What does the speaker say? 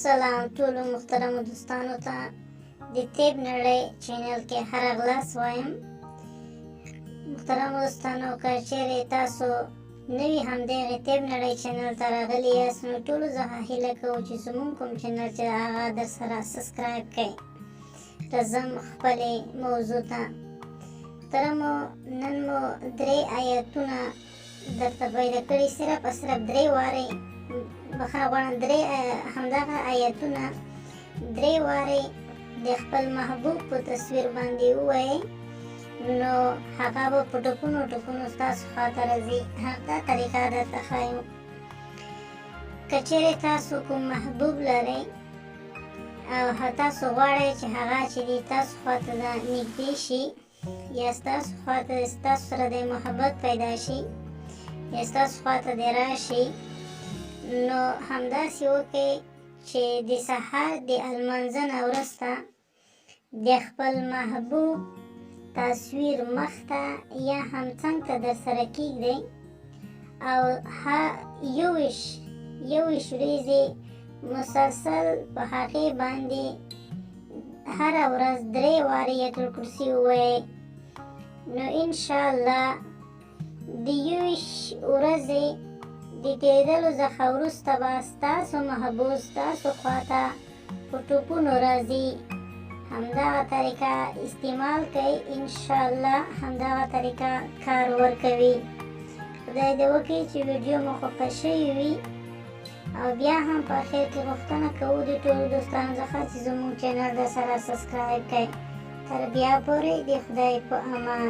سلام ټولو محترمو دوستانو ته د طب نړۍ چینل کې هر اغلاس وایم. محترمو دوستانو، که چیرې تاسو نوي همدغې طب نړۍ چینل ته راغلي یاست، نو ټولو څخه هیله کوو چې زموږ کوم چینل چې هغه در سره سبسکرایب کړئ. راځم خپلې موضوع ته. محترمو، نن مو 3 آیتونه درته پیدا کړي، صرف 3 وارې بخښنه غواړم، همدغه آیتونه 3 وارې د خپل محبوب په تصویر باندې ووایئ، نو هغه به په ټپونو ستاسو خواته راځي. همدا طریقه درته ښایم. که چیرې تاسو کوم محبوب لرئ او تاسو غواړئ چې هغه چې دی تاسو خواته د نږدې شي، یا ستاسو خواته ستاسو سره د محبت پیدا شي، یا ستاسو خواته د راشي، نو همداسې وکړئ چې د سهار د لمانځه نه وروسته د خپل محبوب تصویر مخ ته یا هم څنګ ته در سره کیږدئ او 21 ورځې مسلسل په هغې باندې هره ورځ 3 وارې آیت الکرسي ووایئ. نو انشاءالله د 21 ورځې د تېرېدلو څخه وروسته به ستاسو محبوب ستاسو خواته په ټوپونو راځي. همدغه طریقه استعمال کړئ، انشاءالله همدغه طریقه کار ورکوي. خدای دې وکړي چې ویډیو مو خوښه شوې وي، او بیا هم په اخر کې غوښتنه کوو د ټولو دوستانو څخه چې زموږ چینل در سره سبسکرایب کړئ. تر بیا پورې د خدای په امان.